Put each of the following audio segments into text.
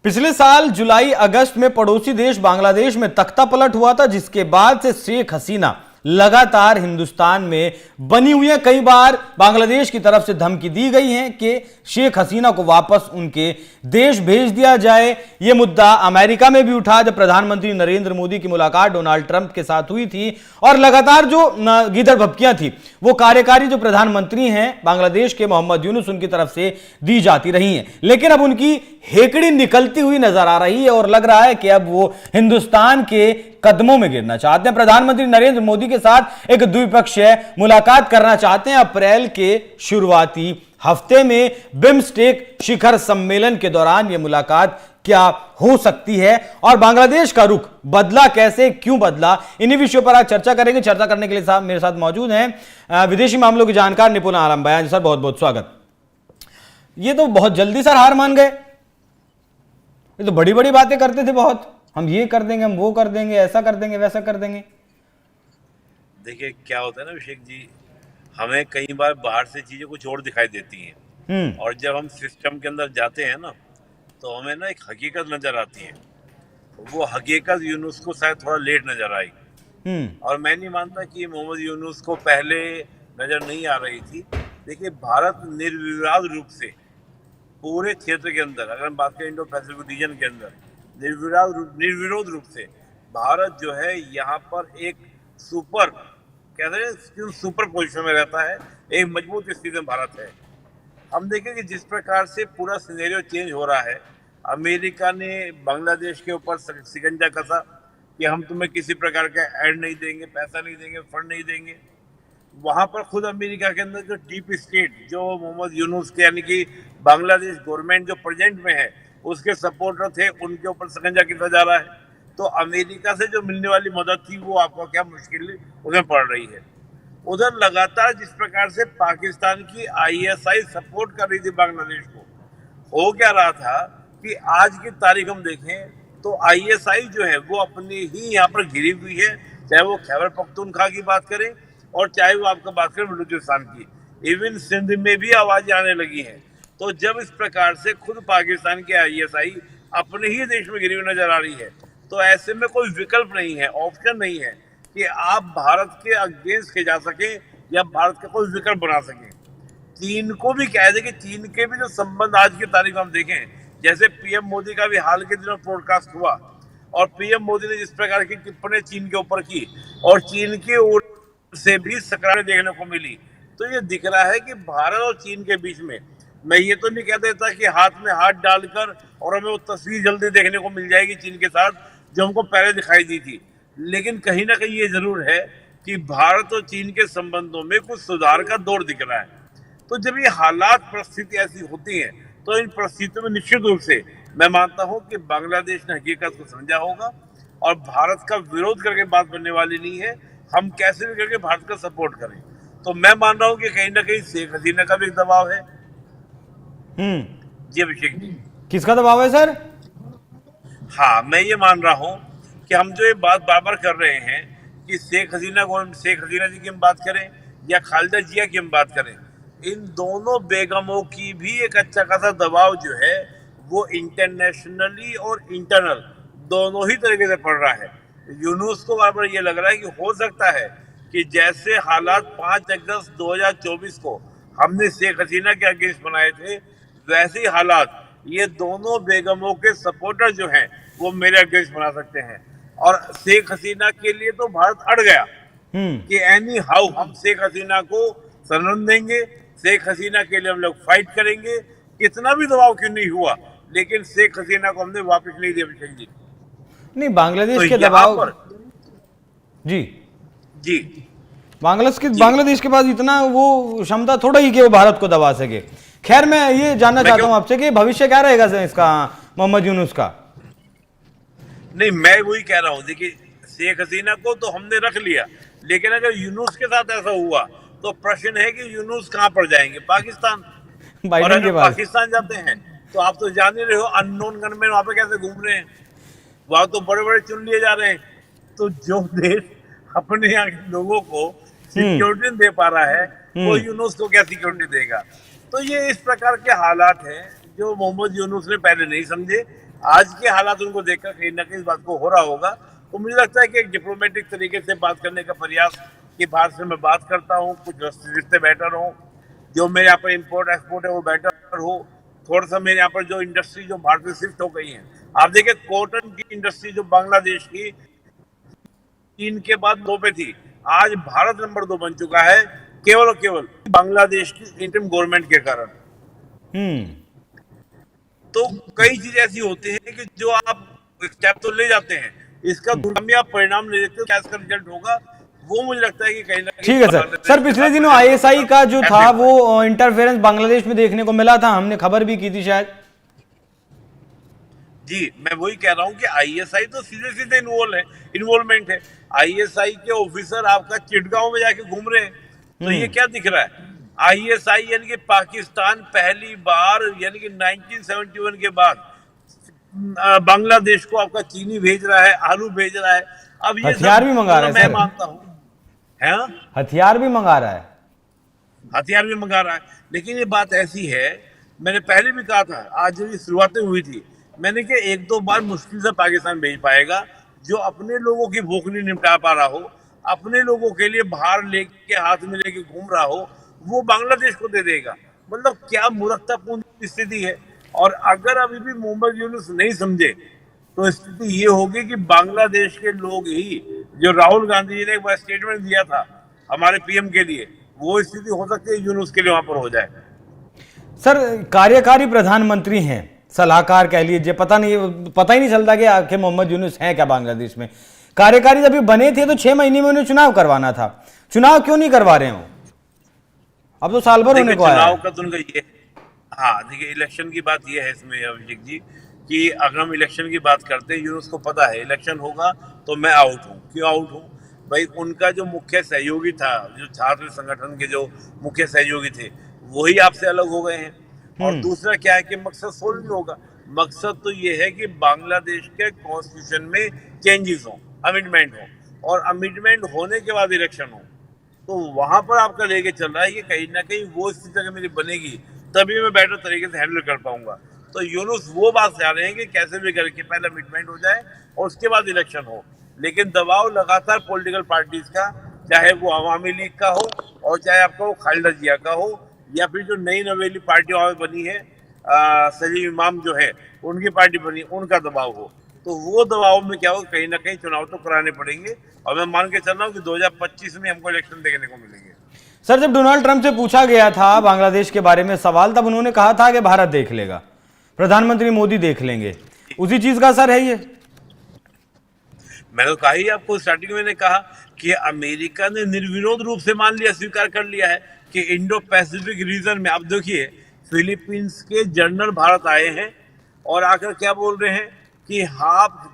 पिछले साल जुलाई अगस्त में पड़ोसी देश बांग्लादेश में तख्ता पलट हुआ था, जिसके बाद से शेख हसीना लगातार हिंदुस्तान में बनी हुई है। कई बार बांग्लादेश की तरफ से धमकी दी गई है कि शेख हसीना को वापस उनके देश भेज दिया जाए। यह मुद्दा अमेरिका में भी उठा जब प्रधानमंत्री नरेंद्र मोदी की मुलाकात डोनाल्ड ट्रंप के साथ हुई थी, और लगातार जो गीदड़ भपकियां थी वो कार्यकारी जो प्रधानमंत्री हैं बांग्लादेश के मोहम्मद यूनुस उनकी तरफ से दी जाती रही हैं। लेकिन अब उनकी हेकड़ी निकलती हुई नजर आ रही है और लग रहा है कि अब वो हिंदुस्तान के कदमों में गिरना चाहते हैं। प्रधानमंत्री नरेंद्र मोदी के साथ एक द्विपक्षीय मुलाकात करना चाहते हैं। अप्रैल के शुरुआती हफ्ते में बिम्स्टेक शिखर सम्मेलन के दौरान यह मुलाकात क्या हो सकती है और बांग्लादेश का रुख बदला कैसे, क्यों बदला, इन्हीं विषयों पर आज चर्चा करेंगे। चर्चा करने के लिए मेरे साथ मौजूद हैं विदेशी मामलों के जानकार निपुण आलम बयान। सर बहुत बहुत स्वागत। ये तो बहुत जल्दी सर हार मान गए। ये तो बड़ी बड़ी बातें करते थे बहुत, हम ये कर देंगे, हम वो कर देंगे, ऐसा कर देंगे, वैसा कर देंगे। देखिए क्या होता है ना अभिषेक जी, हमें कई बार बाहर से चीजें कुछ और दिखाई देती हैं और जब हम सिस्टम के अंदर जाते हैं ना तो हमें ना एक हकीकत नजर आती है। वो हकीकत यूनुस को शायद थोड़ा लेट नजर आई और मैं नहीं मानता कि मोहम्मद यूनुस को पहले नजर नहीं आ रही थी। देखिए भारत निर्विवाद रूप से पूरे क्षेत्र के अंदर, अगर हम बात करें इंडो पैसिफिक रीजन के अंदर, निर्विरोध रूप से भारत जो है यहाँ पर एक सुपर कहते हैं सुपर पोजीशन में रहता है, एक मजबूत स्थिति में भारत है। हम देखें कि जिस प्रकार से पूरा सिनेरियो चेंज हो रहा है, अमेरिका ने बांग्लादेश के ऊपर शिकंजा कसा कि हम तुम्हें किसी प्रकार का एड नहीं देंगे, पैसा नहीं देंगे, फंड नहीं देंगे। वहां पर खुद अमेरिका के अंदर जो डीप स्टेट, जो मोहम्मद यूनुस के यानी कि बांग्लादेश गवर्नमेंट जो प्रेजेंट में है उसके सपोर्टर थे, उनके ऊपर शिकंजा किया जा रहा है। तो अमेरिका से जो मिलने वाली मदद थी वो आपको क्या मुश्किल उसमें पड़ रही है। उधर लगातार जिस प्रकार से पाकिस्तान की आईएसआई सपोर्ट कर रही थी बांग्लादेश को, हो क्या रहा था कि आज की तारीख हम देखें तो आईएसआई जो है वो अपनी ही यहाँ पर घिरी हुई है, चाहे वो खैबर पख्तूनख्वा की बात करें और चाहे वो आपका बात करें बलूचिस्तान की, इवन सिंध में भी आवाजें आने लगी हैं। तो जब इस प्रकार से खुद पाकिस्तान के आईएसआई अपने ही देश में घिरी हुई नजर आ रही है तो ऐसे में कोई विकल्प नहीं है, ऑप्शन नहीं है कि आप भारत के अगेंस्ट के जा सके या भारत का कोई विकल्प बना सके। चीन को भी कह दे कि चीन के भी जो संबंध आज की तारीख में हम देखें, जैसे पीएम मोदी का भी हाल के दिनों पॉडकास्ट हुआ और पीएम मोदी ने जिस प्रकार की टिप्पणी चीन के ऊपर की और चीन की ओर से भी सकरारें देखने को मिली, तो ये दिख रहा है कि भारत और चीन के बीच में, मैं ये तो नहीं कह देता कि हाथ में हाथ डालकर और हमें वो तस्वीर जल्दी देखने को मिल जाएगी चीन के साथ जो हमको पहले दिखाई दी थी, लेकिन कहीं ना कहीं ये जरूर है कि भारत और चीन के संबंधों में कुछ सुधार का दौर दिख रहा है। तो जब ये हालात परिस्थिति ऐसी होती है तो इन परिस्थितियों में निश्चित रूप से मैं मानता हूं कि बांग्लादेश ने हकीकत को समझा होगा और भारत का विरोध करके बात बनने वाली नहीं है। हम कैसे भी करके भारत का सपोर्ट करें। तो मैं मान रहा हूं कि कहीं ना कहीं शेख हसीना का भी एक दबाव है। जी अभिषेक जी, किसका दबाव है सर? हाँ, मैं ये मान रहा हूँ कि हम जो ये बात बार बार कर रहे हैं कि शेख हसीना जी की हम बात करें या खालिदा जिया की हम बात करें, इन दोनों बेगमों की भी एक अच्छा खासा दबाव जो है वो इंटरनेशनली और इंटरनल दोनों ही तरीके से पड़ रहा है। यूनुस को बार बार ये लग रहा है कि हो सकता है कि जैसे हालात 5 अगस्त 2024 को हमने शेख हसीना के अगेंस्ट बनाए थे, वैसे ही हालात ये दोनों बेगमों के सपोर्टर जो हैं वो मेरे अगेंस्ट बना सकते हैं। और शेख हसीना के लिए तो भारत अड़ गया कि एनी हाउ हम शेख हसीना को शरण देंगे, शेख हसीना के लिए हम लोग फाइट करेंगे, कितना भी दबाव क्यों नहीं हुआ, लेकिन शेख हसीना को हमने वापस नहीं दिया अभिषेक जी। नहीं, बांग्लादेश तो के दबाव जी जी बांग्लादेश के पास इतना वो क्षमता थोड़ा ही कि वो भारत को दबा सके। खैर मैं ये जानना चाहता हूं आपसे कि भविष्य क्या रहेगा इसका मोहम्मद यूनुस का? नहीं, मैं वही कह रहा हूँ, देखिए शेख हसीना को तो हमने रख लिया, लेकिन अगर यूनुस के साथ ऐसा हुआ तो प्रश्न है कि यूनुस कहाँ पर जाएंगे? पाकिस्तान। और अगर पाकिस्तान जाते हैं तो आप तो जान ही रहे हो अननोन गनमैन वहां पे कैसे घूम रहे हैं, वहां तो बड़े बड़े चुन लिए जा रहे हैं। तो जो देश अपने यहाँ के लोगों को सिक्योरिटी दे पा रहा है वो यूनुस को क्या सिक्योरिटी देगा? तो ये इस प्रकार के हालात हैं जो मोहम्मद यूनुस ने पहले नहीं समझे, आज के हालात उनको देखकर कहीं ना कहीं इस बात को हो रहा होगा। तो मुझे लगता है कि एक डिप्लोमेटिक तरीके से बात करने का प्रयास कि भारत से मैं बात करता हूँ, कुछ रिश्ते बेटर हो, जो मेरे यहाँ पर इम्पोर्ट एक्सपोर्ट है वो बेटर हो, थोड़ा सा मेरे यहाँ पर जो इंडस्ट्री जो भारत में शिफ्ट हो गई है। आप देखिए कॉटन की इंडस्ट्री जो बांग्लादेश की चीन के बाद 2 पे थी, आज भारत नंबर 2 बन चुका है, केवल और केवल बांग्लादेश की इंटरिम गवर्नमेंट के कारण। तो कई चीजें ऐसी होती हैं कि जो आप स्टेप तो ले जाते हैं, इसका दुर्गम परिणाम ले लेते हो, क्या इसका रिजल्ट होगा वो मुझे लगता है कि कहीं ना कहीं। ठीक है सर। सर पिछले दिनों आईएसआई का जो था वो इंटरफेरेंस बांग्लादेश में देखने को मिला था, हमने खबर भी की थी शायद। जी मैं वही कह रहा हूँ कि आईएसआई तो सीधे सीधे इन्वॉल्वमेंट है। आईएसआई के ऑफिसर आपका चिटगांव में जाके घूम रहे हैं, तो ये क्या दिख रहा है? आईएसआई यानी कि पाकिस्तान पहली बार यानी कि 1971 के बाद बांग्लादेश को आपका चीनी भेज रहा है, आलू भेज रहा है, अब ये हथियार भी मंगा रहा है। मैं मानता हूँ हथियार भी मंगा रहा है, हथियार भी मंगा रहा है। लेकिन ये बात ऐसी है, मैंने पहले भी कहा था, आज जब ये शुरुआतें हुई थी मैंने कि 1-2 बार मुश्किल से पाकिस्तान भेज पाएगा, जो अपने लोगों की भूख नहीं निपटा पा रहा हो, अपने लोगों के लिए बाहर लेके हाथ में लेके घूम रहा हो, वो बांग्लादेश को दे देगा। मतलब क्या मूर्खतापूर्ण स्थिति है। और अगर अभी भी मोहम्मद यूनुस नहीं समझे तो स्थिति ये होगी कि बांग्लादेश के लोग ही, जो राहुल गांधी जी ने एक बार स्टेटमेंट दिया था हमारे पीएम के लिए, वो स्थिति हो सकती है यूनुस के लिए वहां पर हो जाए। सर कार्यकारी प्रधानमंत्री हैं, सलाहकार कह लीजिए, पता ही नहीं चलता कि आखिर मोहम्मद यूनुस हैं क्या बांग्लादेश में। कार्यकारी जब बने थे तो 6 महीने में उन्हें चुनाव करवाना था, चुनाव क्यों नहीं करवा रहे हो? अब तो साल भर होने को आया। चुनाव का तो उनका ये, हाँ देखिए इलेक्शन की बात ये है इसमें अभिषेक जी, कि अगर हम इलेक्शन की बात करते हैं, यूनुस को पता है इलेक्शन होगा तो मैं आउट हूँ। क्यों आउट हूँ भाई? उनका जो मुख्य सहयोगी था, जो छात्र संगठन के जो मुख्य सहयोगी थे, वही आपसे अलग हो गए हैं। और दूसरा क्या है कि मकसद सोल्व नहीं होगा। मकसद तो ये है कि बांग्लादेश के कॉन्स्टिट्यूशन में चेंजेस हो, अमेंडमेंट हो, और अमेंडमेंट होने के बाद इलेक्शन हो। तो वहां पर आपका लेके चल रहा है कि कहीं ना कहीं वो स्थिति अगर मेरी बनेगी तभी मैं बेटर तरीके से हैंडल कर पाऊंगा। तो यूनुस वो बात चाह रहे हैं कि कैसे भी करके पहले अमेंडमेंट हो जाए और उसके बाद इलेक्शन हो। लेकिन दबाव लगातार पॉलिटिकल पार्टीज का, चाहे वो अवामी लीग का हो और चाहे आपका वो खालिदा जिया का हो, या फिर जो नई नवेली पार्टी वहां बनी है, सलीम इमाम जो है उनकी पार्टी बनी, उनका दबाव हो। तो वो दबाव में क्या हो, कहीं ना कहीं चुनाव तो कराने पड़ेंगे। और मैं मान के चल रहा हूँ कि 2025 में हमको इलेक्शन देखने को मिलेंगे। सर जब डोनाल्ड ट्रंप से पूछा गया था बांग्लादेश के बारे में सवाल, तब उन्होंने कहा था कि भारत देख लेगा, प्रधानमंत्री मोदी देख लेंगे। उसी चीज का असर है ये? मैंने तो कहा ही आपको, स्टार्टिंग में मैंने कहा कि अमेरिका ने निर्विरोध रूप से मान लिया, स्वीकार कर लिया है कि इंडो पैसिफिक रीजन में, आप देखिए फिलीपींस के जनरल भारत आए हैं और आकर क्या बोल रहे हैं कि आप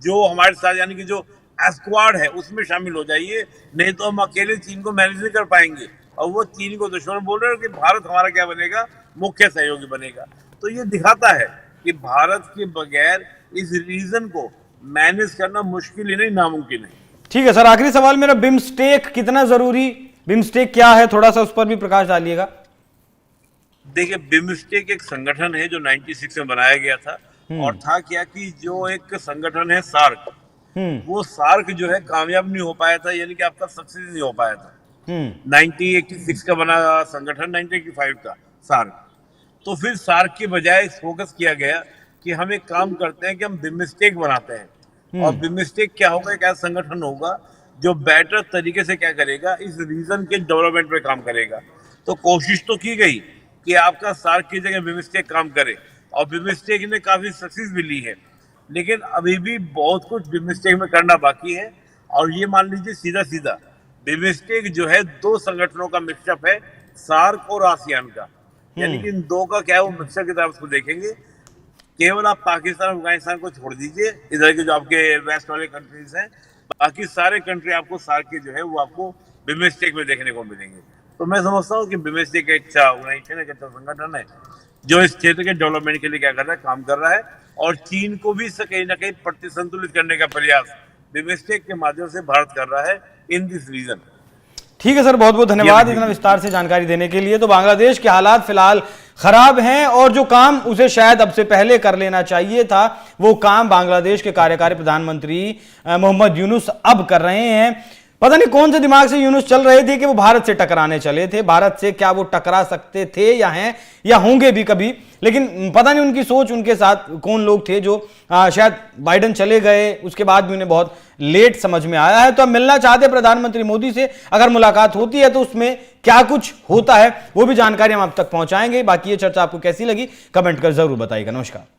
जो हमारे साथ यानी कि जो स्क्वाड है उसमें शामिल हो जाइए, नहीं तो हम अकेले चीन को मैनेज नहीं कर पाएंगे। और वो चीन को दुश्मन बोल रहे हैं कि भारत हमारा क्या बनेगा, मुख्य सहयोगी बनेगा। तो ये दिखाता है कि भारत के बगैर इस रीजन को मैनेज करना मुश्किल ही नहीं, नामुमकिन है। ठीक है सर, आखिरी सवाल मेरा, बिम्स्टेक कितना जरूरी, बिम्स्टेक क्या है, थोड़ा सा उस पर भी प्रकाश डालिएगा। देखिए बिम्स्टेक एक संगठन है जो 96 में बनाया गया था, और था क्या कि जो एक संगठन है सार्क, वो सार्क जो है कामयाब नहीं हो पाया था, यानी कि आपका सक्सेस नहीं हो पाया था। 1986 का बना संगठन, 1985 का सार्क। तो फिर सार्क की बजाय फोकस किया गया कि हम एक काम करते हैं कि हम बिम्स्टेक बनाते हैं। और बिम्स्टेक क्या होगा, एक ऐसा संगठन होगा जो बेटर तरीके से क्या करेगा, इस रीजन के डेवलपमेंट पे काम करेगा। तो कोशिश तो की गई कि आपका सार्क की जगह बिम्स्टेक काम करे, और बिम्स्टेक ने काफी सक्सेस भी ली है। लेकिन अभी भी बहुत कुछ बिम्स्टेक में करना बाकी है। और ये मान लीजिए सीधा सीधा बिम्स्टेक जो है 2 संगठनों का मिक्सअप है, सार्क और आसियान का। यानी कि इन 2 का क्या है, वो मिक्सर की तरफ उसको देखेंगे। केवल आप पाकिस्तान अफगानिस्तान को छोड़ दीजिए, इधर के जो आपके वेस्ट वाले कंट्रीज हैं, बाकी सारे कंट्री आपको सार्क के जो है वो आपको बिम्स्टेक में देखने को मिलेंगे। तो मैं समझता हूँ कि बिम्स्टेक एक अच्छा ऑर्गेनाइजेशन है, एक अच्छा संगठन है जो इस क्षेत्र के डेवलपमेंट के लिए क्या कर रहा है, काम कर रहा है। और चीन को भी कहीं ना कहीं प्रतिसंतुलित करने का प्रयास बिम्स्टेक के माध्यम से भारत कर रहा है इन दिस रीजन। ठीक है सर, बहुत बहुत धन्यवाद इतना विस्तार से जानकारी देने के लिए। तो बांग्लादेश के हालात फिलहाल खराब हैं और जो काम उसे शायद अब से पहले कर लेना चाहिए था, वो काम बांग्लादेश के कार्यकारी प्रधानमंत्री मोहम्मद यूनुस अब कर रहे हैं। पता नहीं कौन से दिमाग से यूनुस चल रहे थे कि वो भारत से टकराने चले थे। भारत से क्या वो टकरा सकते थे या हैं या होंगे भी कभी, लेकिन पता नहीं उनकी सोच, उनके साथ कौन लोग थे जो शायद बाइडेन चले गए उसके बाद भी उन्हें बहुत लेट समझ में आया है। तो अब मिलना चाहते प्रधानमंत्री मोदी से, अगर मुलाकात होती है तो उसमें क्या कुछ होता है वो भी जानकारी हम आप तक पहुंचाएंगे। बाकी ये चर्चा आपको कैसी लगी कमेंट कर जरूर बताइएगा। नमस्कार।